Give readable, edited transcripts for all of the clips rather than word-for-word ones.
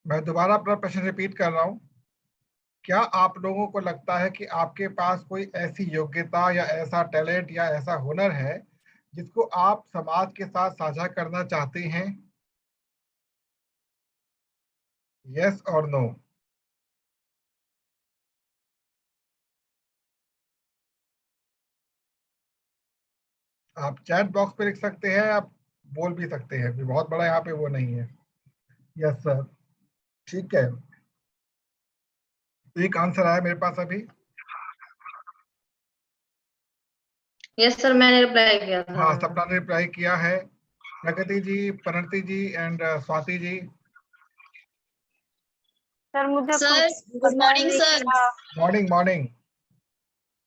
मैं दोबारा अपना प्रश्न रिपीट कर रहा हूँ। क्या आप लोगों को लगता है कि आपके पास कोई ऐसी योग्यता या ऐसा टैलेंट या ऐसा हुनर है जिसको आप समाज के साथ साझा करना चाहते हैं? यस और नो? आप चैट बॉक्स पे लिख सकते हैं, आप बोल भी सकते हैं, बहुत बड़ा यहाँ पे वो नहीं है। Yes sir. ठीक है, एक आंसर आया मेरे पास अभी। यस सर, मैंने रिप्लाई किया था। हाँ, सपना ने रिप्लाई किया है। प्रगति जी, प्रणति जी एंड स्वाति जी। सर मुझे sir good morning sir. Morning morning.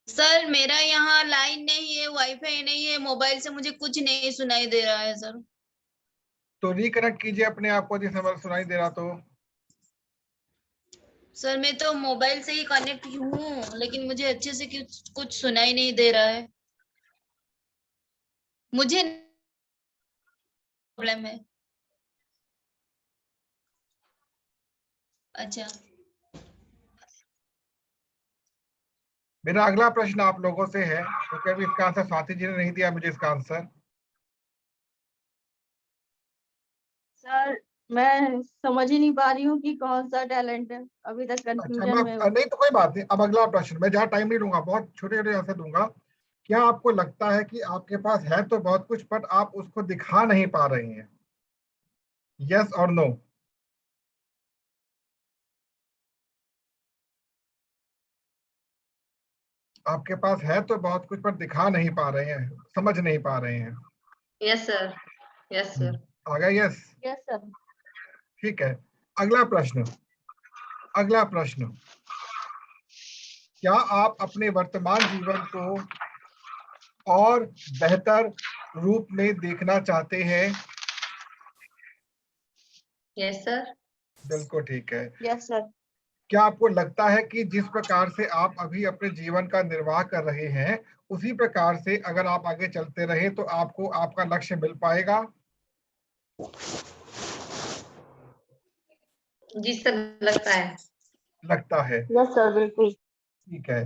Sir मेरा यहाँ लाइन नहीं है, वाईफाई नहीं है, मोबाइल से मुझे कुछ नहीं सुनाई दे रहा है सर। तो रिकनेक्ट कीजिए अपने आप को, जिस समय सुनाई दे रहा तो। सर मैं तो मोबाइल से ही कनेक्ट हूँ, लेकिन मुझे अच्छे से कुछ सुनाई नहीं दे रहा है। मुझे प्रॉब्लम है। अच्छा, मेरा अगला प्रश्न आप लोगों से है, क्योंकि अभी इसका आंसर स्वाति जी ने नहीं दिया मुझे इसका आंसर। सर मैं समझ ही नहीं पा रही हूँ कि कौन सा टैलेंट है, अभी तक अच्छा, कंफ्यूजन में हूँ। नहीं तो कोई बात नहीं। अब अगला प्रश्न, मैं जहाँ टाइम नहीं लूंगा, बहुत छोटे छोटे आंसर दूंगा। क्या आपको लगता है कि आपके पास है तो बहुत कुछ, बट आप उसको दिखा नहीं पा रही हैं? यस और नो? आपके पास है तो बहुत कुछ, पर दिखा नहीं पा रहे हैं, समझ नहीं पा रहे हैं। Yes sir, yes sir. आ गया यस? Yes sir. ठीक है, अगला प्रश्न। अगला प्रश्न, क्या आप अपने वर्तमान जीवन को और बेहतर रूप में देखना चाहते हैं? Yes sir. बिल्कुल ठीक है। Yes sir. क्या आपको लगता है कि जिस प्रकार से आप अभी अपने जीवन का निर्वाह कर रहे हैं, उसी प्रकार से अगर आप आगे चलते रहे तो आपको आपका लक्ष्य मिल पाएगा? जी सर, लगता है। लगता है। यस सर, बिल्कुल। ठीक है।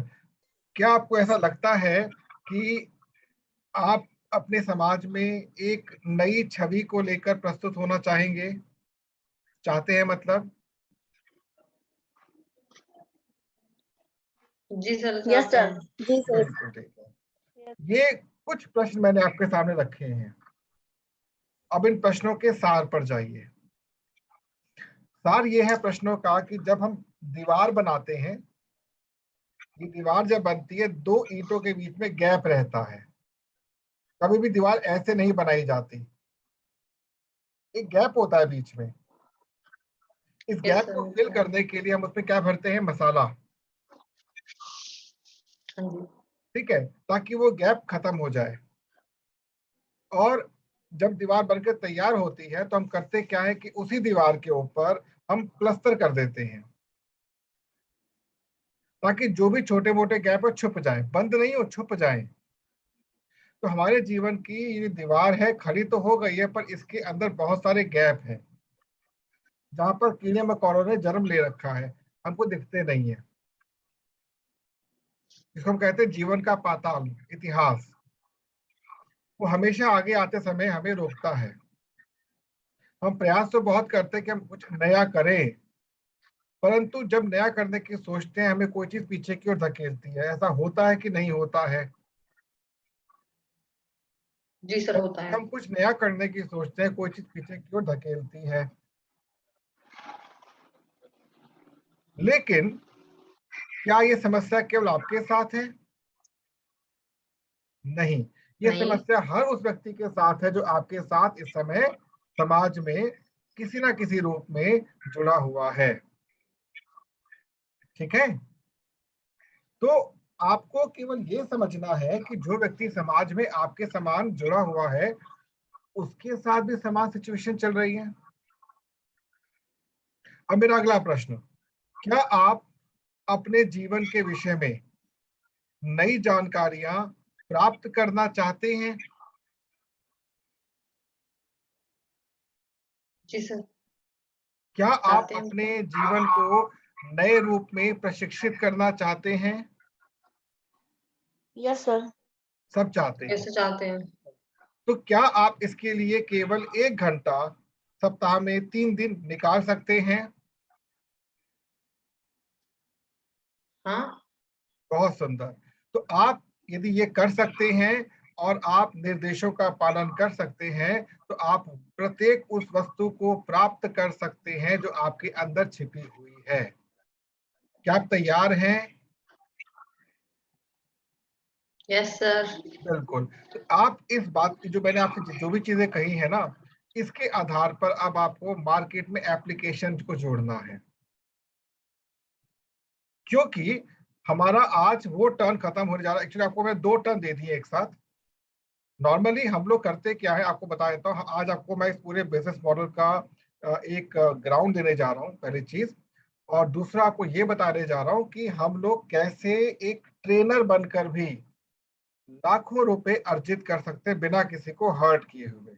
क्या आपको ऐसा लगता है कि आप अपने समाज में एक नई छवि को लेकर प्रस्तुत होना चाहेंगे, चाहते हैं मतलब? जी सर, यस चाहते सर। हैं। जी सर। बिल्कुल ठीक है। ये कुछ प्रश्न मैंने आपके सामने रखे हैं, अब इन प्रश्नों के सार पर जाइए। सार ये है प्रश्नों का कि जब हम दीवार बनाते हैं, ये दीवार जब बनती है, दो ईंटों के बीच में गैप रहता है। कभी भी दीवार ऐसे नहीं बनाई जाती, एक गैप होता है बीच में। इस यस गैप सर, को फिल होता है। करने के लिए हम उसमें क्या भरते हैं? मसाला। हाँ जी। ठीक है, ताकि वो गैप खत्म हो जाए। और जब दीवार बनकर तैयार होती है तो हम करते क्या है कि उसी दीवार के ऊपर हम प्लस्तर कर देते हैं, ताकि जो भी छोटे मोटे गैप है छुप जाए, बंद नहीं हो, छुप जाए। तो हमारे जीवन की ये दीवार है, खड़ी तो हो गई है, पर इसके अंदर बहुत सारे गैप हैं, जहां पर कीड़े मकोड़ों ने जन्म ले रखा है, हमको दिखते नहीं है। इसको हम कहते हैं जीवन का पाताल, इतिहास। वो हमेशा आगे आते समय हमें रोकता है। हम प्रयास तो बहुत करते हैं कि हम कुछ नया करें, परंतु जब नया करने की सोचते हैं, हमें कोई चीज पीछे की ओर धकेलती है। ऐसा होता है कि नहीं होता है? जी सर, होता है। हम कुछ नया करने की सोचते हैं, कोई चीज पीछे की ओर धकेलती है। लेकिन क्या ये समस्या केवल आपके साथ है? नहीं, ये नहीं। समस्या हर उस व्यक्ति के साथ है जो आपके साथ इस समय समाज में किसी ना किसी रूप में जुड़ा हुआ है। ठीक है, तो आपको केवल ये समझना है कि जो व्यक्ति समाज में आपके समान जुड़ा हुआ है, उसके साथ भी समान सिचुएशन चल रही है। अब मेरा अगला प्रश्न, क्या आप अपने जीवन के विषय में नई जानकारियां प्राप्त करना चाहते हैं? जी सर। क्या आप चाहते हैं। अपने जीवन को नए रूप में प्रशिक्षित करना चाहते हैं? Yes sir. सब चाहते हैं। कैसे चाहते हैं? तो क्या आप इसके लिए केवल 1 घंटा सप्ताह में 3 दिन निकाल सकते हैं? हाँ, बहुत सुंदर। तो आप यदि ये कर सकते हैं और आप निर्देशों का पालन कर सकते हैं, तो आप प्रत्येक उस वस्तु को प्राप्त कर सकते हैं जो आपके अंदर छिपी हुई है। क्या आप तैयार हैं? Yes sir. बिल्कुल। तो आप इस बात की, जो मैंने आपसे जो भी चीजें कही है ना, इसके आधार पर अब आपको मार्केट में एप्लीकेशन को जोड़ना है, क्योंकि हमारा आज वो टर्न खत्म होने जा रहा है। एक्चुअली आपको मैं 2 टर्न दे दिए एक साथ। नॉर्मली हम लोग करते क्या है, आपको बता देता हूँ। आज आपको मैं इस पूरे बिजनेस मॉडल का एक ग्राउंड देने जा रहा हूँ, पहली चीज। और दूसरा आपको ये बताने जा रहा हूँ कि हम लोग कैसे एक ट्रेनर बनकर भी लाखों रुपए अर्जित कर सकते हैं बिना किसी को हर्ट किए हुए,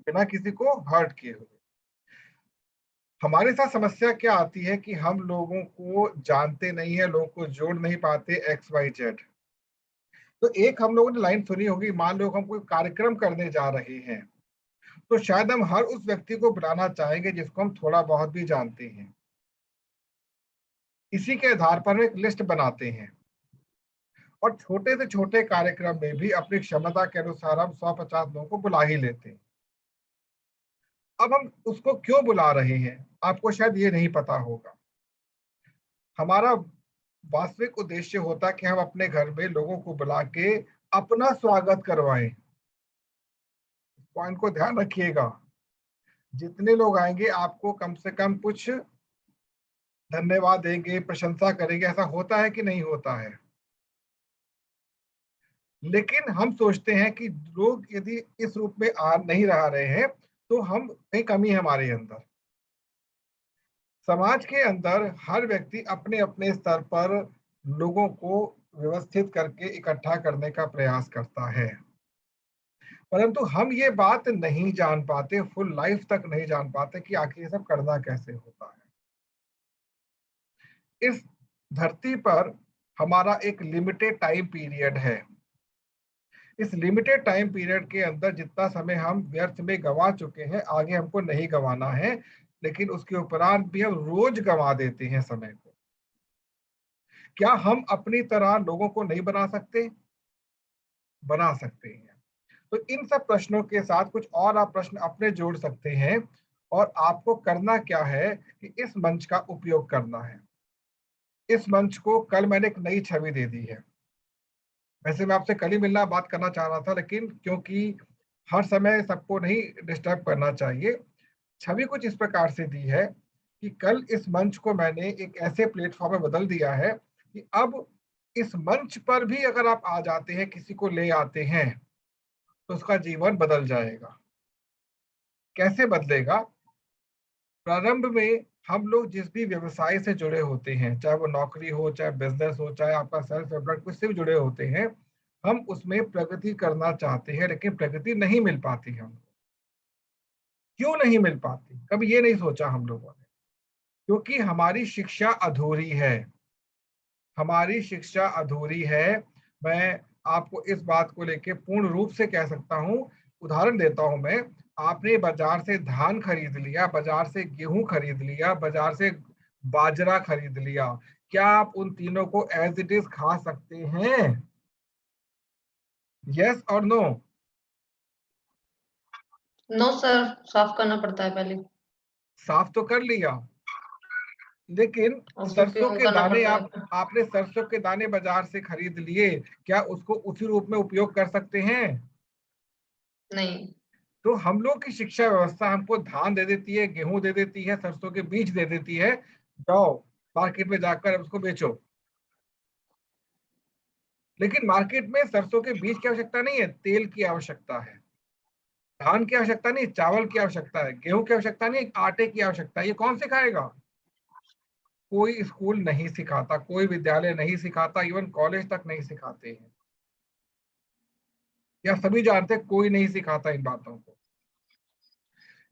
बिना किसी को हर्ट किए हुए। हमारे साथ समस्या क्या आती है कि हम लोगों को जानते नहीं है, लोगों को जोड़ नहीं पाते, XYZ। तो एक हम लोगों ने लाइन सुनी होगी, मान लो हम कोई कार्यक्रम करने जा रहे हैं, तो शायद हम हर उस व्यक्ति को बुलाना चाहेंगे जिसको हम थोड़ा बहुत भी जानते हैं। इसी के आधार पर हम एक लिस्ट बनाते हैं और छोटे से छोटे कार्यक्रम में भी अपनी क्षमता के अनुसार हम 100-50 लोगों को बुला ही लेते हैं। अब हम उसको क्यों बुला रहे हैं, आपको शायद ये नहीं पता होगा। हमारा वास्तविक उद्देश्य होता है कि हम अपने घर में लोगों को बुला के अपना स्वागत करवाएं। पॉइंट को ध्यान रखिएगा। जितने लोग आएंगे आपको कम से कम कुछ धन्यवाद देंगे, प्रशंसा करेंगे। ऐसा होता है कि नहीं होता है? लेकिन हम सोचते हैं कि लोग यदि इस रूप में आ नहीं रह रहे हैं, तो हम कहीं कमी है हमारे अंदर। समाज के अंदर हर व्यक्ति अपने अपने स्तर पर लोगों को व्यवस्थित करके इकट्ठा करने का प्रयास करता है, परंतु हम ये बात नहीं जान पाते, फुल लाइफ तक नहीं जान पाते कि आखिर ये सब करना कैसे होता है। इस धरती पर हमारा एक लिमिटेड टाइम पीरियड है। इस लिमिटेड टाइम पीरियड के अंदर जितना समय हम व्यर्थ में गंवा चुके हैं, आगे हमको नहीं गंवाना है, लेकिन उसके उपरांत भी हम रोज गंवा देते हैं समय को। क्या हम अपनी तरह लोगों को नहीं बना सकते? बना सकते हैं। तो इन सब प्रश्नों के साथ कुछ और आप प्रश्न अपने जोड़ सकते हैं, और आपको करना क्या है कि इस मंच का उपयोग करना है। इस मंच को कल मैंने एक नई छवि दे दी है। वैसे मैं आपसे कल ही मिलना बात करना चाह रहा था, लेकिन क्योंकि हर समय सबको नहीं डिस्टर्ब करना चाहिए, छवि कुछ इस प्रकार से दी है कि कल इस मंच को मैंने एक ऐसे प्लेटफॉर्म में बदल दिया है कि अब इस मंच पर भी अगर आप आ जाते हैं, किसी को ले आते हैं, तो उसका जीवन बदल जाएगा। कैसे बदलेगा? प्रारंभ में हम लोग जिस भी व्यवसाय से जुड़े होते हैं, चाहे वो नौकरी हो, चाहे बिजनेस हो, चाहे आपका सेल्फ एम्प्लॉयड, कुछ से भी जुड़े होते हैं, हम उसमें प्रगति करना चाहते हैं, लेकिन प्रगति नहीं मिल पाती हमको। क्यों नहीं मिल पाती? कभी ये नहीं सोचा हम लोगों ने? क्योंकि हमारी शिक्षा अधूरी है। हमारी शिक्षा अधूरी है। मैं आपको इस बात को लेके पूर्ण रूप से कह सकता हूँ। उदाहरण देता हूँ मैं। आपने बाजार से धान खरीद लिया, बाजार से गेहूं खरीद लिया, बाजार से बाजरा खरीद लिया, क्या आप उन तीनों को एज इट इज खा सकते हैं? यस और नो? नो सर, साफ करना पड़ता है पहले। साफ तो कर लिया, लेकिन उसमें सरसों क्यों के करना दाने पड़ता है? आपने सरसों के दाने बाजार से खरीद लिए, क्या उसको उसी रूप में उपयोग कर सकते हैं? नहीं। तो हम लोग की शिक्षा व्यवस्था हमको धान दे देती है, गेहूं दे देती है, सरसों के बीज दे देती है, जाओ मार्केट में जाकर उसको बेचो। लेकिन मार्केट में सरसों के बीज की आवश्यकता नहीं है, तेल की आवश्यकता है। धान की आवश्यकता नहीं, चावल की आवश्यकता है। गेहूं की आवश्यकता नहीं, आटे की आवश्यकता है। ये कौन सिखाएगा? कोई स्कूल नहीं सिखाता, कोई विद्यालय नहीं सिखाता, इवन कॉलेज तक नहीं सिखाते हैं। या सभी जानते हैं, कोई नहीं सिखाता इन बातों को।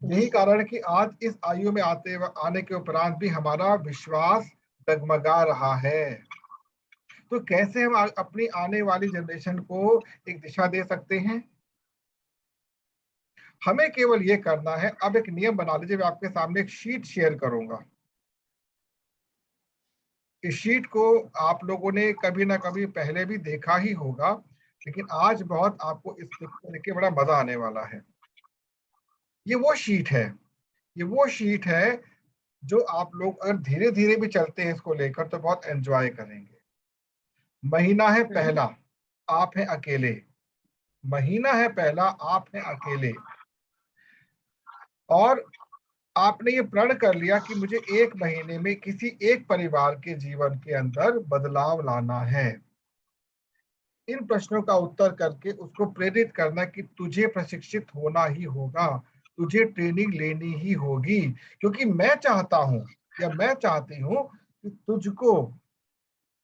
यही कारण है कि आज इस आयु में आने के उपरांत भी हमारा विश्वास डगमगा रहा है। तो कैसे हम अपनी आने वाली जनरेशन को एक दिशा दे सकते हैं? हमें केवल ये करना है, अब एक नियम बना लीजिए। मैं आपके सामने एक शीट शेयर करूंगा। इस शीट को आप लोगों ने कभी ना कभी पहले भी देखा ही होगा, लेकिन आज बहुत आपको इसको देख के बड़ा मजा आने वाला है। ये वो शीट है, ये वो शीट है जो आप लोग अगर धीरे धीरे भी चलते हैं इसको लेकर तो बहुत एंजॉय करेंगे। महीना है पहला, आप हैं अकेले। महीना है पहला, आप हैं अकेले, और आपने ये प्रण कर लिया कि मुझे 1 महीने में किसी एक परिवार के जीवन के अंदर बदलाव लाना है। इन प्रश्नों का उत्तर करके उसको प्रेरित करना कि तुझे प्रशिक्षित होना ही होगा, तुझे ट्रेनिंग लेनी ही होगी, क्योंकि मैं चाहता हूं या मैं चाहती हूं कि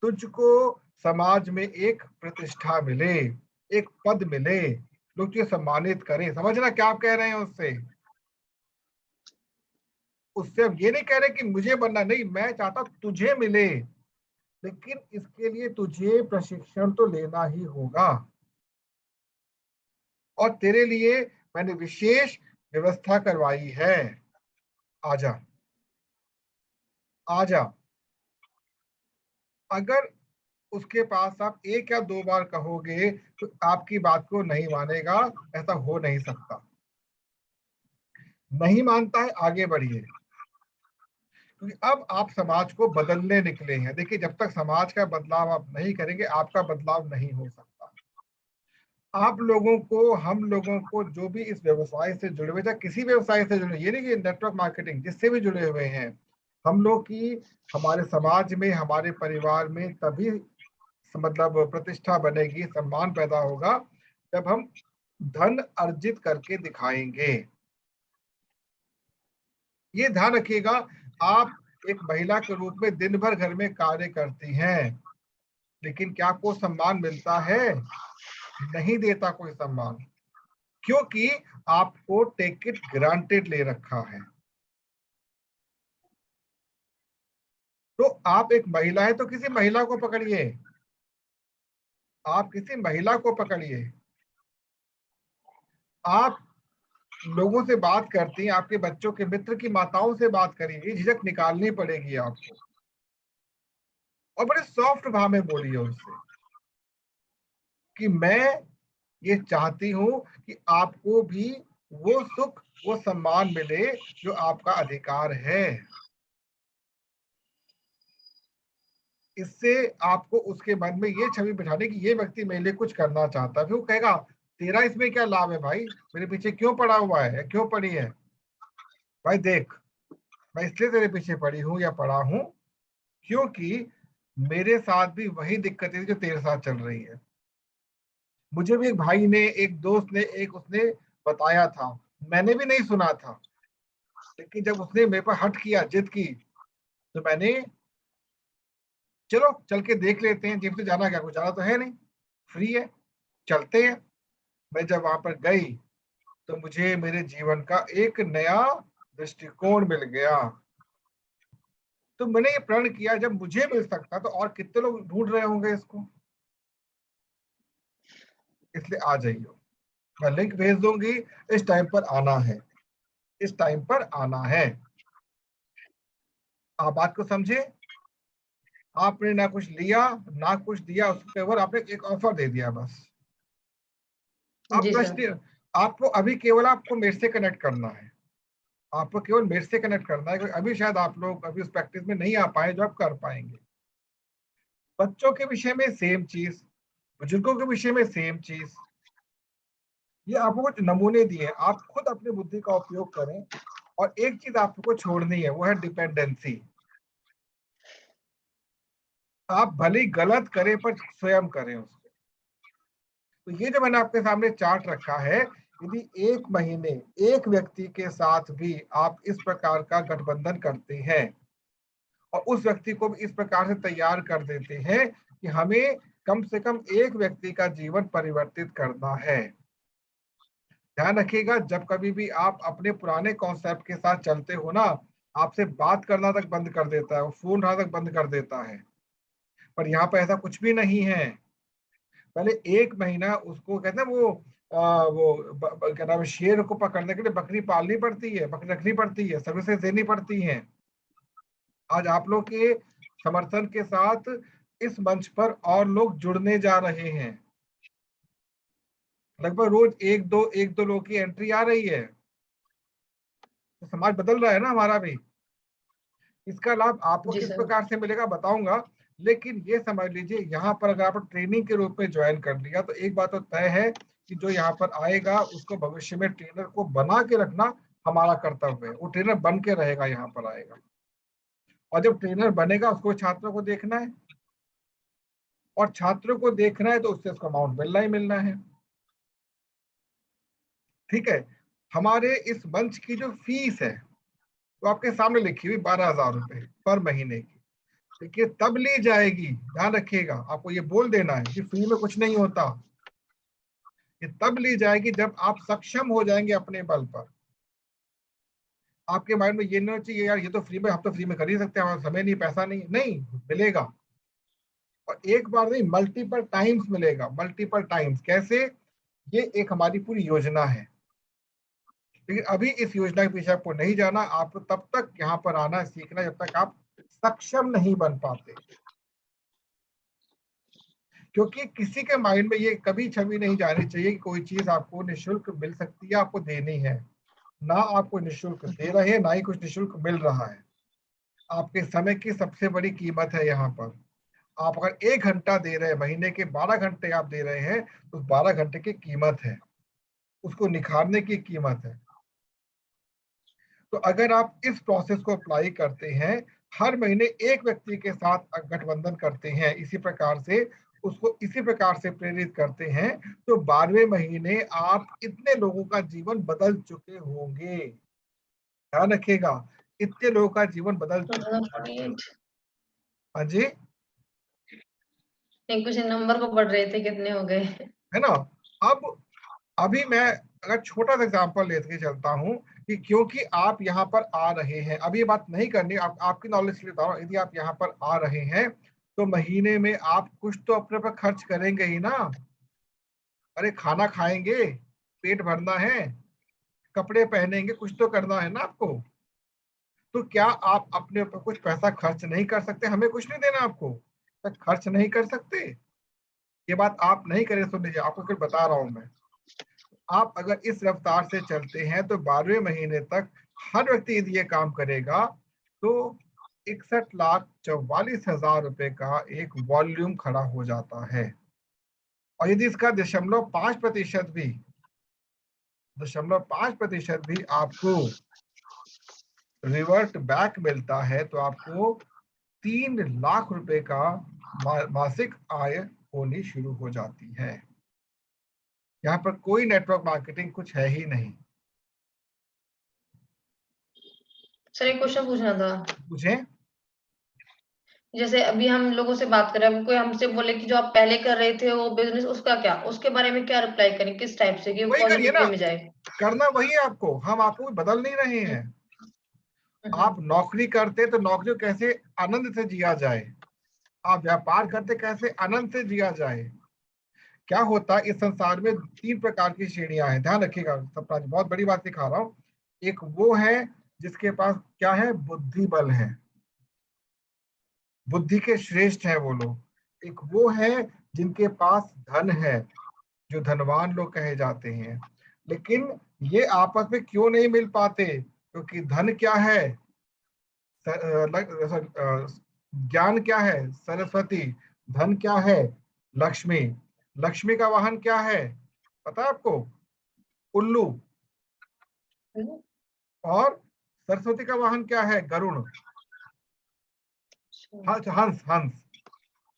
तुझको समाज में एक प्रतिष्ठा मिले, एक पद मिले, लोग तुझे सम्मानित करें। समझना क्या आप कह रहे हैं उससे? उससे अब ये नहीं कह रहे कि मुझे बनना, नहीं, मैं चाहता तुझे मिले, लेकिन इसके लिए तुझे प्रशिक्षण तो लेना ही होगा। और तेरे लिए मैंने विशेष व्यवस्था करवाई है। आजा, आजा। अगर उसके पास आप 1 या 2 बार कहोगे तो आपकी बात को नहीं मानेगा, ऐसा हो नहीं सकता। नहीं मानता है, आगे बढ़िए, क्योंकि अब आप समाज को बदलने निकले हैं। देखिए, जब तक समाज का बदलाव आप नहीं करेंगे, आपका बदलाव नहीं हो सकता। आप लोगों को, हम लोगों को, जो भी इस व्यवसाय से जुड़े हुए, या किसी व्यवसाय से जुड़े, ये नहीं कि नेटवर्क मार्केटिंग, जिससे भी जुड़े हुए हैं, हम लोग की हमारे समाज में, हमारे परिवार में तभी मतलब प्रतिष्ठा बनेगी, सम्मान पैदा होगा, जब हम धन अर्जित करके दिखाएंगे। ये ध्यान रखिएगा। आप एक महिला के रूप में दिन भर घर में कार्य करती हैं, लेकिन क्या आपको सम्मान मिलता है? नहीं देता कोई सम्मान, क्योंकि आपको टेक इट ग्रांटेड ले रखा है। तो आप एक महिला है तो किसी महिला को पकड़िए, आप किसी महिला को पकड़िए। आप लोगों से बात करती हैं, आपके बच्चों के मित्र की माताओं से बात करिए, झिझक निकालनी पड़ेगी आपको, और बड़े सॉफ्ट भाव में बोलिए उससे कि मैं ये चाहती हूं कि आपको भी वो सुख, वो सम्मान मिले जो आपका अधिकार है। इससे आपको उसके मन में ये छवि बिठाने की ये व्यक्ति मेरे लिए कुछ करना चाहता है। फिर वो कहेगा, तेरा इसमें क्या लाभ है भाई, मेरे पीछे क्यों पड़ा हुआ है, क्यों पड़ी है? भाई देख, मैं इसलिए तेरे पीछे पड़ी हूं या पड़ा हूं क्योंकि मेरे साथ भी वही दिक्कतें थी जो तेरे साथ चल रही है। मुझे भी एक भाई ने, एक दोस्त ने, एक उसने बताया था, मैंने भी नहीं सुना था, लेकिन जब उसने मेरे पर हट किया, जिद की, तो मैंने, चलो चल के देख लेते हैं, जेब से जाना क्या, कुछ जाना तो है नहीं, फ्री है, चलते हैं। मैं जब वहां पर गई तो मुझे मेरे जीवन का एक नया दृष्टिकोण मिल गया। तो मैंने ये प्रण किया, जब मुझे मिल सकता तो और कितने लोग ढूंढ रहे होंगे इसको। इसलिए आ जाइए, मैं लिंक भेज दूंगी, इस टाइम पर आना है, इस टाइम पर आना है। आप बात को समझे। आपने ना कुछ लिया ना कुछ दिया, उसके ऊपर आपने एक ऑफर दे दिया बस। आप जी सर। प्रश्न, आपको अभी केवल आपको मेरे से कनेक्ट करना है, आपको केवल मेरे से कनेक्ट करना है, क्योंकि अभी शायद आप लोग अभी उस प्रैक्टिस में नहीं आ पाए जो आप कर पाएंगे। बच्चों के विषय में सेम चीज, बुजुर्गों के विषय में सेम चीज। ये आपको कुछ नमूने दिए, आप खुद अपनी बुद्धि का उपयोग करें। और एक चीज आपको छोड़नी है, वो है डिपेंडेंसी। आप भले ही गलत करें पर स्वयं करें उसको। तो ये जो मैंने आपके सामने चार्ट रखा है, यदि 1 महीने एक व्यक्ति के साथ भी आप इस प्रकार का गठबंधन करते हैं और उस व्यक्ति को भी इस प्रकार से तैयार कर देते हैं कि हमें कम से कम एक व्यक्ति का जीवन परिवर्तित करना है, ध्यान रखिएगा, जब कभी भी आप अपने पुराने कॉन्सेप्ट के साथ चलते हो ना, आपसे बात करना तक बंद कर देता है, वो फोन उठाना तक बंद कर देता है। पर यहाँ पर ऐसा कुछ भी नहीं है। पहले 1 महीना उसको कहते हैं क्या नाम है, शेर को पकड़ने के लिए बकरी पालनी पड़ती है, बकरी रखनी पड़ती है, सर्विसेज देनी पड़ती हैं। आज आप लोग के समर्थन के साथ इस मंच पर और लोग जुड़ने जा रहे हैं। लगभग रोज एक दो लोग की एंट्री आ रही है, तो समाज बदल रहा है ना हमारा भी। इसका लाभ आपको जी किस सर। प्रकार से मिलेगा बताऊंगा, लेकिन ये समझ लीजिए यहाँ पर अगर आप ट्रेनिंग के रूप में ज्वाइन कर लिया तो एक बात तो तय है कि जो यहाँ पर आएगा उसको भविष्य में ट्रेनर को बना के रखना हमारा कर्तव्य है। वो ट्रेनर बन के रहेगा, यहाँ पर आएगा, और जब ट्रेनर बनेगा उसको छात्रों को देखना है, और छात्रों को देखना है तो उससे उसका अमाउंट मिलना ही मिलना है। ठीक है, हमारे इस मंच की जो फीस है तो आपके सामने लिखी हुई 12,000 रुपए पर महीने की। देखिए तब ली जाएगी, ध्यान रखिएगा, आपको ये बोल देना है कि फ्री में कुछ नहीं होता। ये तब ली जाएगी जब आप सक्षम हो जाएंगे अपने बल पर। आपके माइंड में ये नहीं होना चाहिए यार ये तो फ्री में, हम तो फ्री में कर ही सकते हैं, हमारा समय नहीं, पैसा नहीं, नहीं मिलेगा। और एक बार नहीं, मल्टीपल टाइम्स मिलेगा, मल्टीपल टाइम्स। कैसे? ये एक हमारी पूरी योजना है, लेकिन अभी इस योजना के पीछे आपको नहीं जाना। आपको तब तक यहाँ पर आना सीखना जब तक आप सक्षम नहीं बन पाते, क्योंकि किसी के माइंड में ये कभी छवि नहीं जानी चाहिए कि कोई चीज आपको निःशुल्क मिल सकती है, आपको देनी है। ना आपको निःशुल्क दे रहे हैं, ना ही कुछ निःशुल्क मिल रहा है। आपके समय की सबसे बड़ी कीमत है यहाँ पर। आप अगर 1 घंटा दे रहे हैं, महीने के 12 घंटे आप दे रहे हैं, तो 12 घंटे की कीमत है, उसको निखारने की कीमत है। तो अगर आप इस प्रोसेस को अप्लाई करते हैं, हर महीने एक व्यक्ति के साथ गठबंधन करते हैं, इसी प्रकार से उसको इसी प्रकार से प्रेरित करते हैं, तो 12वें महीने आप इतने लोगों का जीवन बदल चुके होंगे। ध्यान रखिएगा, इतने लोगों का जीवन बदल चुके होंगे। हाँ जी, नहीं, कुछ नंबर को पढ़ रहे थे, कितने हो गए। है ना। अब अभी मैं अगर छोटा सा एग्जांपल लेके चलता हूँ कि क्योंकि आप यहाँ पर आ रहे हैं, अब ये बात नहीं करनी, आपकी नॉलेज के लिए बता रहा हूँ, यदि आप यहाँ पर आ रहे हैं तो महीने में आप कुछ तो अपने पर खर्च करेंगे ही ना। अरे खाना खाएंगे, पेट भरना है, कपड़े पहनेंगे, कुछ तो करना है ना आपको। तो क्या आप अपने ऊपर कुछ पैसा खर्च नहीं कर सकते? हमें कुछ नहीं देना आपको, तो खर्च नहीं कर सकते? ये बात आप नहीं करें, सुन लीजिए, आपको कुछ बता रहा हूं मैं। आप अगर इस रफ्तार से चलते हैं तो 12वें महीने तक हर व्यक्ति यदि ये काम करेगा तो 61,44,000 रुपए का एक वॉल्यूम खड़ा हो जाता है। और यदि इसका 0.5% भी आपको रिवर्ट बैक मिलता है तो आपको 3 लाख रुपए का मासिक आय होनी शुरू हो जाती है। यहाँ पर कोई नेटवर्क मार्केटिंग कुछ है ही नहीं। सर एक क्वेश्चन पूछना था। पूछें। जैसे अभी हम लोगों से बात कर रहे हैं, अभी कोई हमसे बोले कि जो आप पहले कर रहे थे वो बिजनेस, उसका क्या, उसके बारे में क्या रिप्लाई करें, किस टाइप से कि वो वही करिए पॉजिटिव ना, वे में जाए। करना वही है आपको, हम आपको बदल नहीं रहे हैं। आप नौकरी करते तो नौकरी कैसे आनंद से जिया जाए, आप व्यापार करते कैसे आनंद से जिया जाए। क्या होता है इस संसार में 3 प्रकार की श्रेणियां हैं, ध्यान रखिएगा सपना जी, बहुत बड़ी बात सिखा रहा हूं। एक वो है जिसके पास क्या है, बुद्धि बल है, बुद्धि के श्रेष्ठ है वो लोग। एक वो है जिनके पास धन है, जो धनवान लोग कहे जाते हैं। लेकिन ये आपस में क्यों नहीं मिल पाते? क्योंकि धन क्या है, ज्ञान क्या है, सरस्वती। धन क्या है, लक्ष्मी। लक्ष्मी का वाहन क्या है पता है आपको, उल्लू। और सरस्वती का वाहन क्या है, गरुड़। हंस हंस हंस।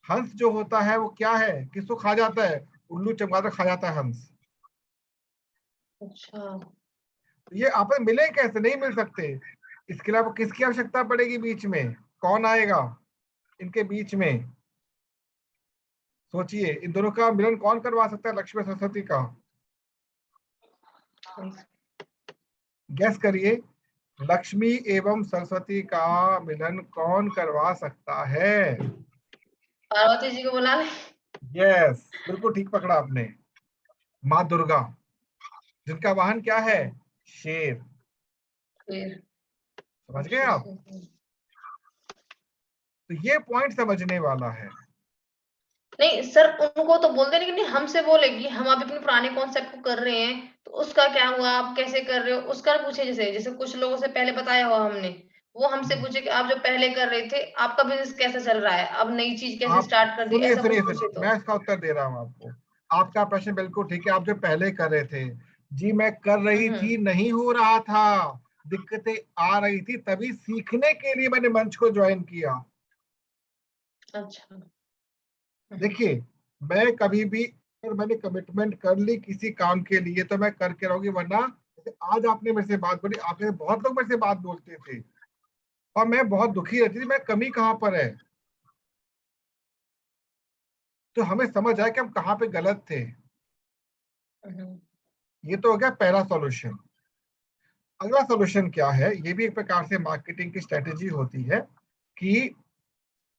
हंस जो होता है वो क्या है, किसको खा जाता है, उल्लू चमगादड़ खा जाता है हंस। अच्छा। ये आपस में मिले कैसे, नहीं मिल सकते। इसके अलावा किसकी आवश्यकता पड़ेगी बीच में, कौन आएगा इनके बीच में? सोचिए, इन दोनों का मिलन कौन करवा सकता है, लक्ष्मी सरस्वती का? गैस करिए, लक्ष्मी एवं सरस्वती का मिलन कौन करवा सकता है? पार्वती जी को बुला ले। यस, बिल्कुल ठीक पकड़ा आपने, माँ दुर्गा, जिनका वाहन क्या है? शेर। फिर समझ गए आप? तो ये पॉइंट समझने वाला है। नहीं सर, उनको तो बोलते, लेकिन नहीं, हमसे बोले कि हम अभी अपने पुराने कॉन्सेप्ट को कर रहे हैं, तो उसका क्या हुआ, आप कैसे कर रहे हो, उसका पूछे। जैसे जैसे कुछ लोगों से पहले बताया हुआ हमने, वो हमसे पूछे कि आप जो पहले कर रहे थे आपका बिजनेस कैसा चल रहा है, अब नई चीज कैसे आप स्टार्ट कर दी, सुनिए ऐसा कुछ सुनिए पूछे सुनिए, तो। मैं इसका उत्तर दे रहा हूं आपको। आपका प्रश्न बिल्कुल ठीक है, आप जो पहले कर रहे थे, जी मैं कर रही थी, नहीं हो रहा था, दिक्कतें आ रही थी, तभी सीखने के लिए मैंने मंच को ज्वाइन किया। अच्छा। देखिए, मैं कभी भी अगर मैंने कमिटमेंट कर ली किसी काम के लिए तो मैं करके रहूंगी, वरना जैसे आज आपने मेरे से बात बोली, आपने बहुत लोग मेरे से बात बोलते थे और मैं बहुत दुखी रहती थी, मैं कमी कहाँ पर है। तो हमें समझ आया कि हम कहाँ पे गलत थे। ये तो हो गया पहला सॉल्यूशन। अगला सॉल्यूशन क्या है? ये भी एक प्रकार से मार्केटिंग की स्ट्रेटेजी होती है कि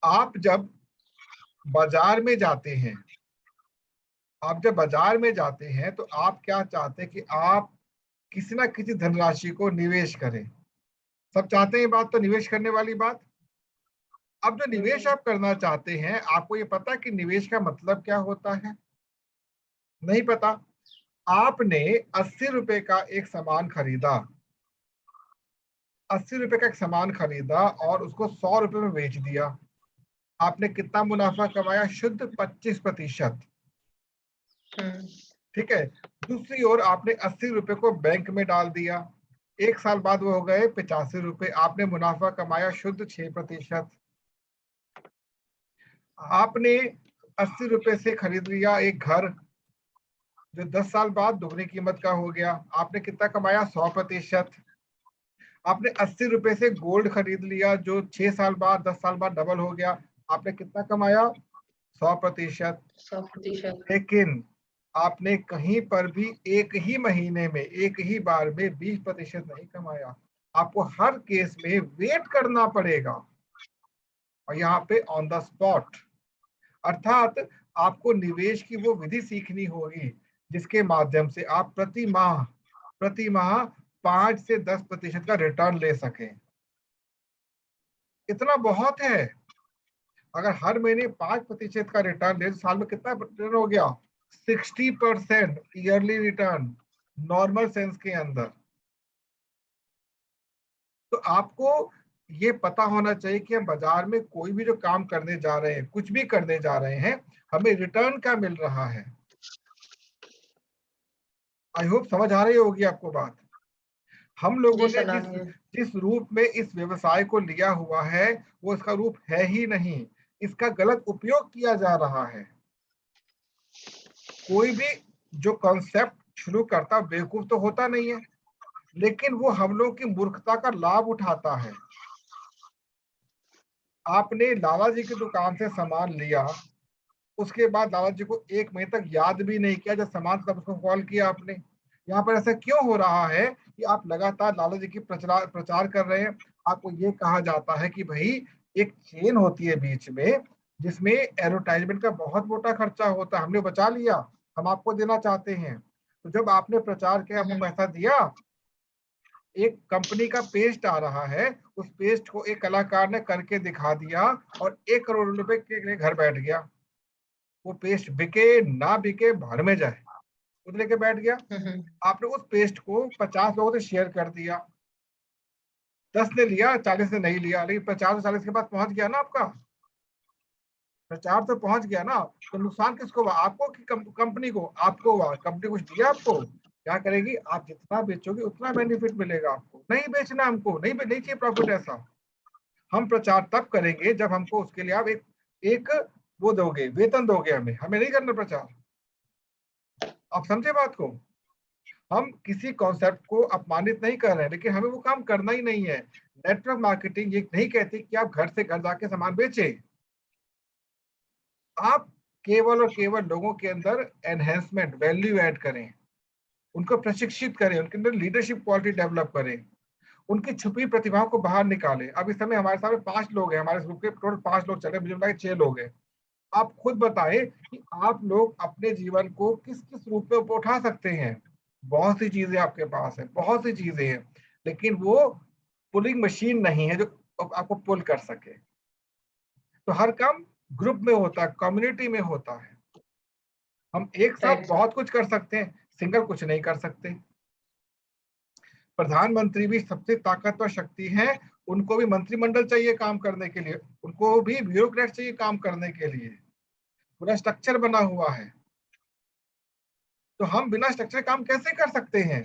आप जब बाजार में जाते हैं, आप जब बाजार में जाते हैं तो आप क्या चाहते हैं कि आप किसी ना किसी धनराशि को निवेश करें। सब चाहते हैं बात, तो निवेश करने वाली बात। अब जो निवेश आप करना चाहते हैं, आपको ये पता है कि निवेश का मतलब क्या होता है? नहीं पता। आपने 80 रुपए का एक सामान खरीदा, 80 रुपए का एक सामान खरीदा और उसको 100 रुपए में बेच दिया। आपने कितना मुनाफा कमाया? शुद्ध 25%। ठीक है। दूसरी ओर आपने 80 रुपए को बैंक में डाल दिया, एक साल बाद वो हो गए 85 रुपए, आपने मुनाफा कमाया शुद्ध 6%। आपने 80 रुपए से खरीद लिया एक घर जो 10 साल बाद दुगनी कीमत का हो गया, आपने कितना कमाया? 100%। आपने 80 रुपए से गोल्ड खरीद लिया जो 6 साल बाद 10 साल बाद डबल हो गया, आपने कितना कमाया? 100%। 100%। लेकिन आपने कहीं पर भी एक ही महीने में, एक ही बार में 20% नहीं कमाया। आपको हर केस में वेट करना पड़ेगा, और यहाँ पे ऑन द स्पॉट। अर्थात आपको निवेश की वो विधि सीखनी होगी जिसके माध्यम से आप प्रति माह 5 से 10% का रिटर्न ले सकें। इतना बहुत है। अगर हर महीने 5% का रिटर्न ले, साल में कितना रिटर्न हो गया? 60% ईयरली रिटर्न, नॉर्मल सेंस के अंदर। तो आपको ये पता होना चाहिए कि हम बाजार में कोई भी जो काम करने जा रहे हैं, कुछ भी करने जा रहे हैं, हमें रिटर्न क्या मिल रहा है। आई होप समझ आ रही होगी आपको बात। हम लोगों जी ने सर, आ रही है। जिस रूप में इस व्यवसाय को लिया हुआ है वो इसका रूप है ही नहीं, इसका गलत उपयोग किया जा रहा है। कोई भी जो कॉन्सेप्ट शुरू करता बेवकूफ तो होता नहीं है, लेकिन वो हम लोग की मूर्खता का लाभ उठाता है। आपने लाला जी की दुकान से सामान लिया, उसके बाद लाला जी को एक महीने तक याद भी नहीं किया, जब सामान तब उसको कॉल किया आपने। यहाँ पर ऐसा क्यों हो रहा है कि आप लगातार लाला जी की प्रचार कर रहे हैं? आपको ये कहा जाता है कि भाई एक चेन होती है बीच में जिसमें एडवर्टाइजमेंट का बहुत मोटा खर्चा होता है, हमने बचा लिया, हम आपको देना चाहते हैं। तो जब आपने प्रचार किया, आपको पैसा दिया, एक कंपनी का पेस्ट आ रहा है, उस पेस्ट को एक कलाकार ने करके दिखा दिया और 1 करोड़ रुपए के लिए घर बैठ गया। वो पेस्ट बिके ना बिके भर में जाए, खुद लेके बैठ गया। आपने उस पेस्ट को 50 लोगों से शेयर कर दिया, 10 ने लिया, 40 ने नहीं लिया, लेकिन 50 40 के पास पहुंच गया ना आपका प्रचार, तो पहुंच गया ना। तो नुकसान किसको हुआ? आपको कि कंपनी को? आपको हुआ। कंपनी कुछ दिया आपको? क्या करेगी? आप जितना बेचोगे उतना बेनिफिट मिलेगा आपको। नहीं बेचना हमको, नहीं चाहिए प्रॉफिट। ऐसा हम प्रचार तब करेंगे जब हमको उसके लिए आप एक वो दोगे, वेतन दोगे। हमें नहीं करना प्रचार। आप समझे बात को? हम किसी कॉन्सेप्ट को अपमानित नहीं कर रहे हैं, लेकिन हमें वो काम करना ही नहीं है। नेटवर्क मार्केटिंग ये नहीं कहती कि आप घर से घर जाके सामान बेचें। आप केवल और केवल लोगों के अंदर एनहेंसमेंट, वैल्यू ऐड करें। उनको प्रशिक्षित करें, उनके अंदर लीडरशिप क्वालिटी डेवलप करें, उनकी छुपी प्रतिभाओं को बाहर निकालें। अब इस समय हमारे सामने 5 लोग हैं, हमारे ग्रुप के टोटल 5 लोग चले, मुझे लगा 6 लोग हैं। आप खुद बताएं कि आप लोग अपने जीवन को किस किस रूप में उठा सकते हैं। बहुत सी चीजें आपके पास है, बहुत सी चीजें हैं, लेकिन वो पुलिंग मशीन नहीं है जो आपको पुल कर सके। तो हर काम ग्रुप में होता है, कम्युनिटी में होता है। हम एक साथ Right. बहुत कुछ कर सकते हैं, सिंगल कुछ नहीं कर सकते। प्रधानमंत्री भी सबसे ताकतवर शक्ति है, उनको भी मंत्रिमंडल चाहिए काम करने के लिए, उनको भी ब्यूरोक्रेट चाहिए काम करने के लिए, पूरा स्ट्रक्चर बना हुआ है। तो हम बिना स्ट्रक्चर काम कैसे कर सकते हैं?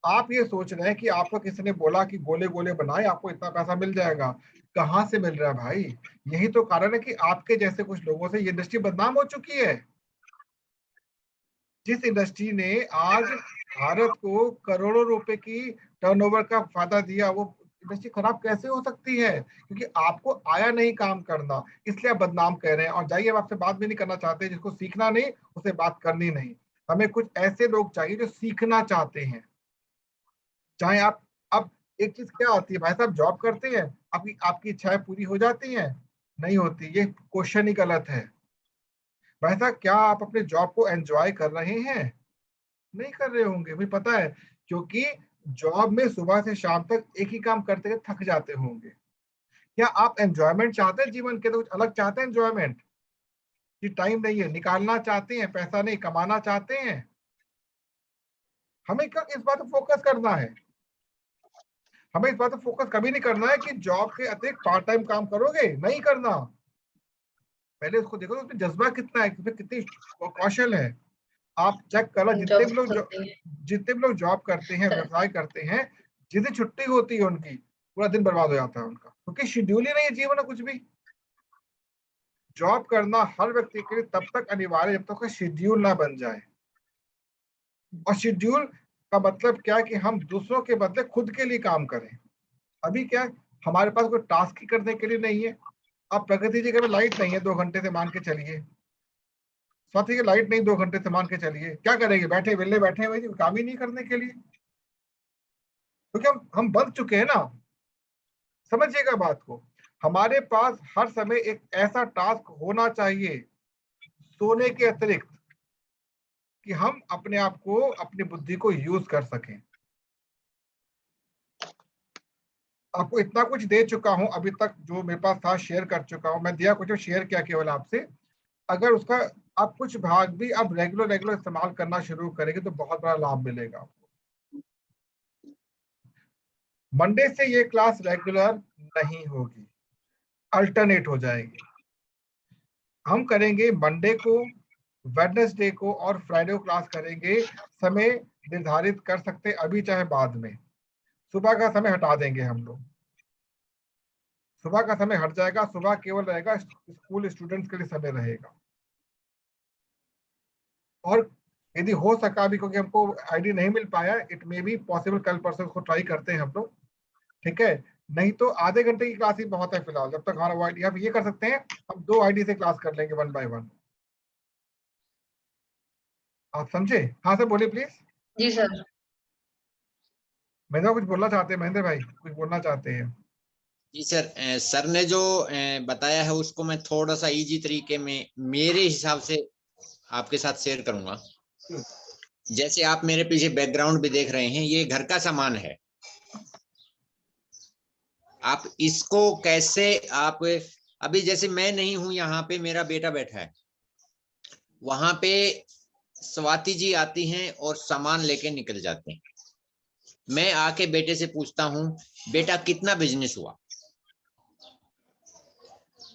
आप ये सोच रहे हैं कि आपको किसी ने बोला कि गोले गोले बनाए आपको इतना पैसा मिल जाएगा। कहाँ से मिल रहा है भाई? यही तो कारण है कि आपके जैसे कुछ लोगों से ये इंडस्ट्री बदनाम हो चुकी है। जिस इंडस्ट्री ने आज भारत को करोड़ों रुपए की टर्नओवर का फायदा दिया, वो इंडस्ट्री खराब कैसे हो सकती है? क्योंकि आपको आया नहीं काम करना, इसलिए आप बदनाम कह रहे हैं। और जाइए, हम आपसे बात भी नहीं करना चाहते। जिसको सीखना नहीं उसे बात करनी नहीं। हमें कुछ ऐसे लोग चाहिए जो सीखना चाहते हैं। चाहे आप, अब एक चीज क्या आती है भाई साहब, जॉब करते हैं, आपकी आपकी इच्छाएं पूरी हो जाती हैं? नहीं होती। ये क्वेश्चन ही गलत है। भाई साहब, क्या आप अपने जॉब को एंजॉय कर रहे हैं? नहीं कर रहे होंगे, मुझे पता है, क्योंकि जॉब में सुबह से शाम तक एक ही काम करते हुए थक जाते होंगे। क्या आप एंजॉयमेंट चाहते हैं जीवन के? तो कुछ अलग चाहते हैं एंजॉयमेंट? कि टाइम नहीं है, निकालना चाहते हैं, पैसा नहीं कमाना चाहते हैं? हमें क्यों इस बात पर फोकस करना है? हमें इस बात पर फोकस कभी नहीं करना है कि जॉब के अतिरिक्त पार्ट टाइम काम करोगे, नहीं करना। पहले उसको देखो उसमें जज्बा कितना है, उसमें कितनी कौशल है। आप चेक करो, जितने भी जॉब लोग करते हैं जितने भी लोग जॉब करते हैं, व्यवसाय करते हैं, जिस दिन छुट्टी होती है उनकी, पूरा दिन बर्बाद हो जाता है उनका, क्योंकि शेड्यूल ही नहीं है जीवन में कुछ भी। जॉब करना हर व्यक्ति के लिए तब तक अनिवार्य है जब तक शेड्यूल ना बन जाए। और शेड्यूल का मतलब क्या है कि हम दूसरों के बदले खुद के लिए काम करें। अभी क्या है, हमारे पास कोई टास्क ही करने के लिए नहीं है। अब प्रगति जी के में लाइट नहीं है 2 घंटे से, मान के चलिए। स्वाति की लाइट नहीं 2 घंटे से, मान के चलिए, क्या करेंगे? बैठे वेले बैठे हुए, काम ही नहीं करने के लिए, क्योंकि हम बंध चुके हैं ना। समझिएगा बात को। हमारे पास हर समय एक ऐसा टास्क होना चाहिए सोने के अतिरिक्त, कि हम अपने आप को, अपनी बुद्धि को यूज कर सकें। आपको इतना कुछ दे चुका हूं अभी तक, जो मेरे पास था शेयर कर चुका हूं। मैं दिया कुछ, शेयर किया केवल आपसे। अगर उसका आप कुछ भाग भी अब रेगुलर इस्तेमाल करना शुरू करेंगे तो बहुत बड़ा लाभ मिलेगा आपको। मंडे से ये क्लास रेगुलर नहीं होगी, अल्टरनेट हो जाएगी। हम करेंगे मंडे को, वेडनेसडे को और फ्राइडे को क्लास करेंगे। समय निर्धारित कर सकते अभी चाहे बाद में। सुबह का समय हटा देंगे हम लोग, सुबह का समय हट जाएगा। सुबह केवल रहेगा स्कूल स्टूडेंट्स के लिए समय रहेगा। और यदि हो सका भी, क्योंकि हमको आईडी नहीं मिल पाया, इट मे बी पॉसिबल कल परसों को ट्राई करते हैं हम लोग, ठीक है? नहीं तो आधे घंटे की क्लास ही बहुत है फिलहाल, जब तक हमारा वो आईडी। आप ये कर सकते हैं, हम 2 आईडी से क्लास कर लेंगे 1 बाय 1। आप समझे? हाँ सर, बोलिए प्लीज। Ji sir. महेंद्र कुछ बोलना चाहते हैं? महेंद्र भाई कुछ बोलना चाहते हैं? जी सर, सर ने जो बताया है उसको मैं थोड़ा सा इजी तरीके में मेरे हिसाब से आपके साथ शेयर करूंगा। जैसे आप मेरे पीछे बैकग्राउंड भी देख रहे हैं, ये घर का सामान है। आप इसको कैसे, आप अभी जैसे मैं नहीं हूं यहाँ पे, मेरा बेटा बैठा है, वहां पे स्वाति जी आती हैं और सामान लेके निकल जाते हैं। मैं आके बेटे से पूछता हूँ, बेटा कितना बिजनेस हुआ?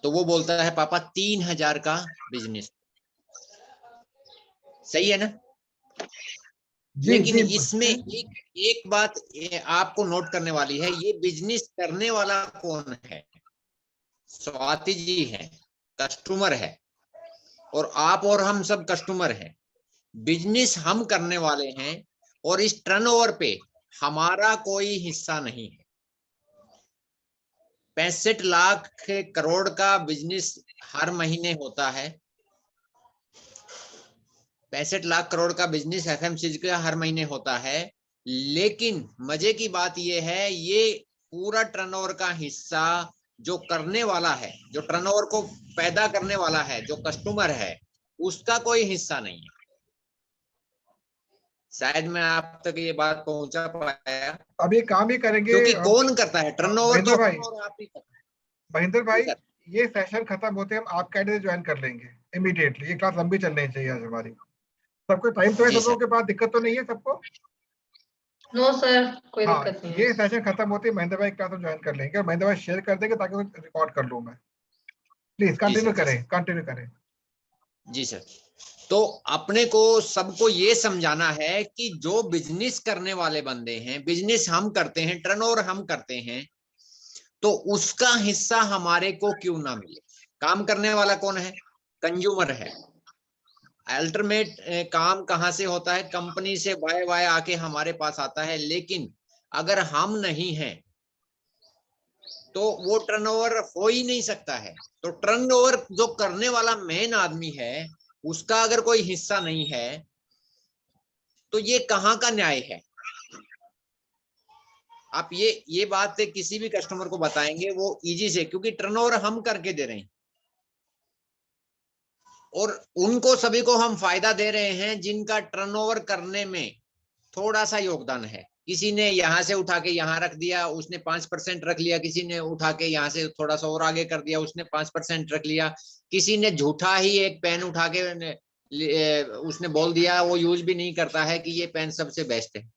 तो वो बोलता है पापा 3000 का बिजनेस। सही है ना? जी लेकिन जी। इसमें एक बात आपको नोट करने वाली है, ये बिजनेस करने वाला कौन है? स्वाति जी है, कस्टमर है, और आप और हम सब कस्टमर हैं। बिजनेस हम करने वाले हैं और इस टर्नओवर पे हमारा कोई हिस्सा नहीं है। 65 लाख करोड़ का बिजनेस हर महीने होता है। 65 लाख करोड़ का बिजनेस एफएमसीजी का हर महीने होता है, लेकिन मजे की बात यह है ये पूरा टर्नओवर का हिस्सा जो करने वाला है, जो टर्नओवर को पैदा करने वाला है, जो कस्टमर है, उसका कोई हिस्सा नहीं है। शायद मैं आप तक ये बात पहुंचा पाया। अब ये काम ही करेंगे क्योंकि कौन करता है टर्नओवर? तो भाई, आप ही करते हैं। महेंद्र भाई, ये सेशन खत्म होते हम आप कैंडिडेट ज्वाइन कर लेंगे इमीडिएटली। ये क्लास लंबी चलनी चाहिए आज हमारी। सबको टाइम तो है, सब लोगों के पास दिक्कत तो नहीं है सबको? नो सर, कोई हाँ, दिक्कत नहीं ये है। सेशन खत्म होते ही महेंद्र भाई क्लास ज्वाइन कर लेंगे और महेंद्र भाई शेयर कर देंगे ताकि रिकॉर्ड कर लूँ मैं। प्लीज कंटिन्यू करें, कंटिन्यू करें। जी सर। तो अपने को सबको ये समझाना है कि जो बिजनेस करने वाले बंदे हैं, बिजनेस हम करते हैं, टर्नओवर हम करते हैं, तो उसका हिस्सा हमारे को क्यों ना मिले। काम करने वाला कौन है? कंज्यूमर है। अल्टीमेट काम कहां से होता है? कंपनी से वाय वाय आके हमारे पास आता है। लेकिन अगर हम नहीं हैं तो वो टर्नओवर हो ही नहीं सकता है। तो टर्नओवर जो करने वाला मेन आदमी है, उसका अगर कोई हिस्सा नहीं है तो ये कहां का न्याय है? आप ये बात किसी भी कस्टमर को बताएंगे वो इजी से, क्योंकि टर्नओवर हम करके दे रहे हैं और उनको सभी को हम फायदा दे रहे हैं जिनका टर्नओवर करने में थोड़ा सा योगदान है। किसी ने यहां से उठा के यहां रख दिया, उसने 5% रख लिया। किसी ने उठा के यहां से थोड़ा सा और आगे कर दिया, उसने 5% रख लिया। किसी ने झूठा ही एक पेन उठा के उसने बोल दिया, वो यूज भी नहीं करता है कि ये पेन सबसे बेस्ट है,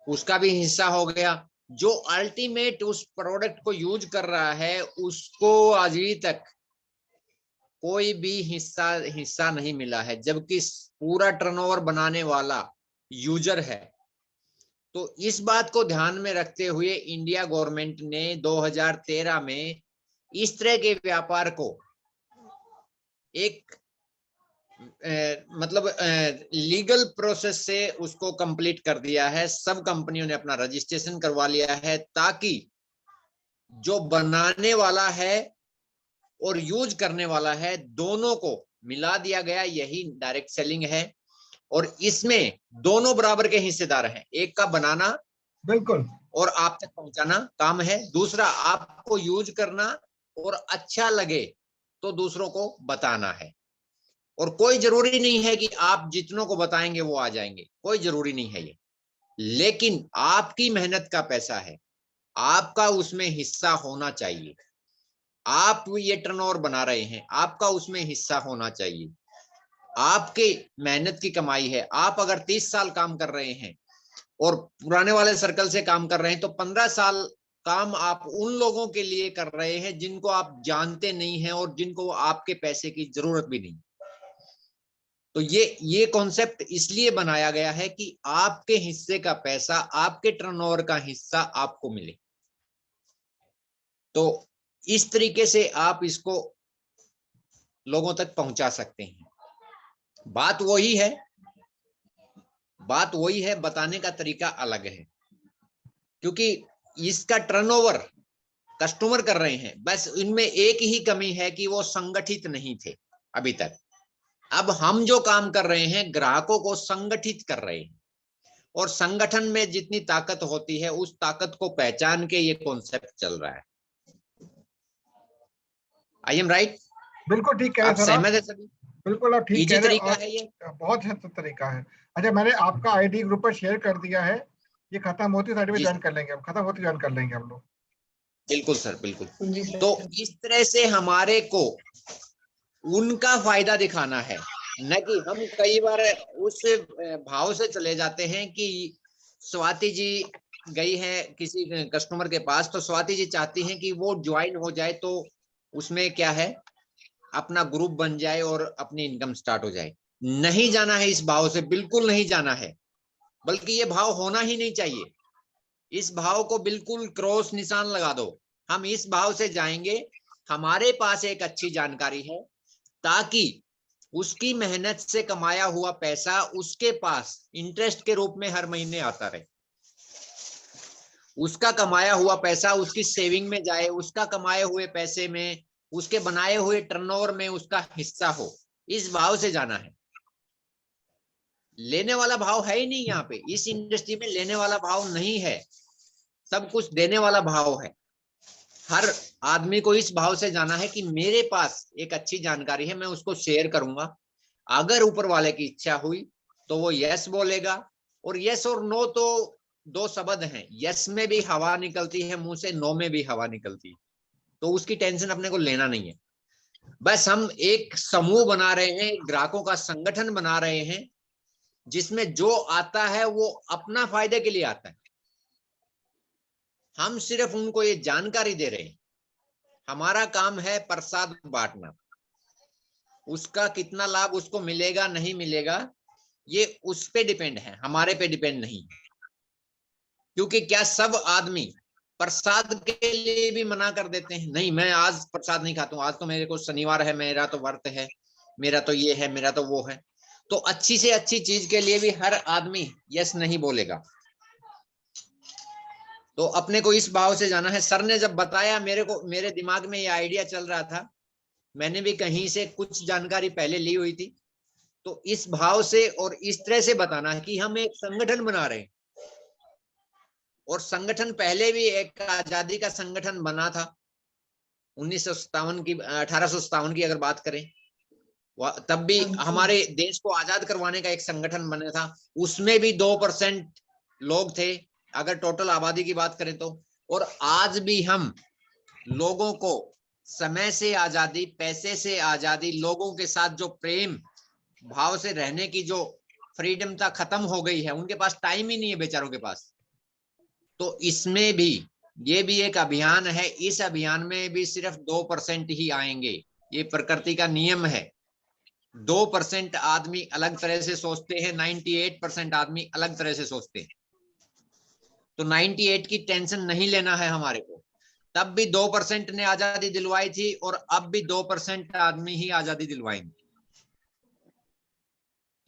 उसका भी हिस्सा हो गया। जो अल्टीमेट उस प्रोडक्ट को यूज कर रहा है उसको अभी तक कोई भी हिस्सा नहीं मिला है, जबकि पूरा टर्नओवर बनाने वाला यूजर है। तो इस बात को ध्यान में रखते हुए इंडिया गवर्नमेंट ने 2013 में इस तरह के व्यापार को एक मतलब लीगल प्रोसेस से उसको कंप्लीट कर दिया है। सब कंपनियों ने अपना रजिस्ट्रेशन करवा लिया है ताकि जो बनाने वाला है और यूज करने वाला है दोनों को मिला दिया गया। यही डायरेक्ट सेलिंग है और इसमें दोनों बराबर के हिस्सेदार हैं। एक का बनाना बिल्कुल और आप तक पहुंचाना काम है, दूसरा आपको यूज करना और अच्छा लगे तो दूसरों को बताना है। और कोई जरूरी नहीं है कि आप जितनों को बताएंगे वो आ जाएंगे, कोई जरूरी नहीं है ये। लेकिन आपकी मेहनत का पैसा है, आपका उसमें हिस्सा होना चाहिए। आप ये टर्नओवर बना रहे हैं, आपका उसमें हिस्सा होना चाहिए। आपके मेहनत की कमाई है। आप अगर 30 साल काम कर रहे हैं और पुराने वाले सर्कल से काम कर रहे हैं तो 15 साल काम आप उन लोगों के लिए कर रहे हैं जिनको आप जानते नहीं हैं और जिनको आपके पैसे की जरूरत भी नहीं। तो ये कॉन्सेप्ट इसलिए बनाया गया है कि आपके हिस्से का पैसा, आपके टर्नओवर का हिस्सा आपको मिले। तो इस तरीके से आप इसको लोगों तक पहुंचा सकते हैं। बात वही है, बताने का तरीका अलग है। क्योंकि इसका टर्नओवर कस्टमर कर रहे हैं, बस इनमें एक ही कमी है कि वो संगठित नहीं थे अभी तक। अब हम जो काम कर रहे हैं ग्राहकों को संगठित कर रहे हैं और संगठन में जितनी ताकत होती है उस ताकत को पहचान के ये कॉन्सेप्ट चल रहा है। I am right? बिल्कुल ठीक कह रहे आप हैं सर। सहमत है सभी? बिल्कुल आप ठीक कह रहे हैं। तरीका है ये, बहुत अच्छा तरीका है। अच्छा, मैंने आपका आईडी ग्रुप पर शेयर कर दिया है। ये खत्म होती साइड में ज्वाइन कर लेंगे, हम खत्म होती ज्वाइन कर लेंगे हम लोग। बिल्कुल सर, बिल्कुल। तो इस तरह से हमारे को उनका फायदा दिखाना है, न कि हम कई बार उस भाव से चले जाते हैं कि स्वाति जी गई है किसी कस्टमर के पास तो स्वाति जी चाहती हैं कि वो ज्वाइन हो जाए तो उसमें क्या है, अपना ग्रुप बन जाए और अपनी इनकम स्टार्ट हो जाए। नहीं जाना है इस भाव से, बिल्कुल नहीं जाना है, बल्कि ये भाव होना ही नहीं चाहिए। इस भाव को बिल्कुल क्रॉस निशान लगा दो। हम इस भाव से जाएंगे, हमारे पास एक अच्छी जानकारी है ताकि उसकी मेहनत से कमाया हुआ पैसा उसके पास इंटरेस्ट के रूप में हर महीने आता रहे। उसका कमाया हुआ पैसा उसकी सेविंग में जाए, उसका कमाए हुए पैसे में, उसके बनाए हुए टर्नओवर में उसका हिस्सा हो। इस भाव से जाना है। लेने वाला भाव है ही नहीं यहाँ पे। इस इंडस्ट्री में लेने वाला भाव नहीं है, सब कुछ देने वाला भाव है। हर आदमी को इस भाव से जाना है कि मेरे पास एक अच्छी जानकारी है, मैं उसको शेयर करूंगा। अगर ऊपर वाले की इच्छा हुई तो वो यस बोलेगा, और यस और नो तो दो शब्द हैं, यस में भी हवा निकलती है मुंह से, नो में भी हवा निकलती है, तो उसकी टेंशन अपने को लेना नहीं है। बस हम एक समूह बना रहे हैं, ग्राहकों का संगठन बना रहे हैं, जिसमें जो आता है वो अपना फायदे के लिए आता है। हम सिर्फ उनको ये जानकारी दे रहे हैं। हमारा काम है प्रसाद बांटना, उसका कितना लाभ उसको मिलेगा नहीं मिलेगा ये उस पे डिपेंड है, हमारे पे डिपेंड नहीं। क्योंकि क्या सब आदमी प्रसाद के लिए भी मना कर देते हैं? नहीं, मैं आज प्रसाद नहीं खाता हूं, आज तो मेरे को शनिवार है, मेरा तो व्रत है, मेरा तो ये है, मेरा तो वो है। तो अच्छी से अच्छी चीज के लिए भी हर आदमी यस नहीं बोलेगा। तो अपने को इस भाव से जाना है। सर ने जब बताया मेरे को, मेरे दिमाग में ये आइडिया चल रहा था, मैंने भी कहीं से कुछ जानकारी पहले ली हुई थी। तो इस भाव से और इस तरह से बताना है कि हम एक संगठन बना रहे हैं, और संगठन पहले भी एक आजादी का संगठन बना था 1957 की, 1857 की अगर बात करें, तब भी हमारे देश को आजाद करवाने का एक संगठन बना था। उसमें भी 2% लोग थे अगर टोटल आबादी की बात करें तो। और आज भी हम लोगों को समय से आजादी, पैसे से आजादी, लोगों के साथ जो प्रेम भाव से रहने की जो फ्रीडम था खत्म हो गई है, उनके पास टाइम ही नहीं है बेचारों के पास। तो इसमें भी ये भी एक अभियान है, इस अभियान में भी सिर्फ 2% ही आएंगे, ये प्रकृति का नियम है। 2% आदमी अलग तरह से सोचते हैं, 98% आदमी अलग तरह से सोचते हैं। तो 98 की टेंशन नहीं लेना है हमारे को। तब भी 2% ने आजादी दिलवाई थी, और अब भी 2% आदमी ही आजादी दिलवाएंगे।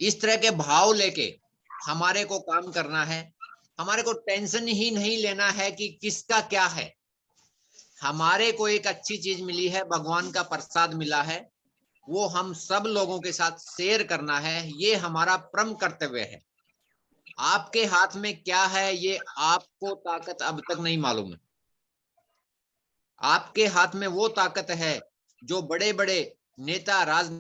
इस तरह के भाव लेके हमारे को काम करना है। हमारे को टेंशन ही नहीं लेना है कि किसका क्या है। हमारे को एक अच्छी चीज मिली है, भगवान का प्रसाद मिला है, वो हम सब लोगों के साथ शेयर करना है, ये हमारा परम कर्तव्य है। आपके हाथ में क्या है ये आपको ताकत अब तक नहीं मालूम है। आपके हाथ में वो ताकत है जो बड़े बड़े नेता, राज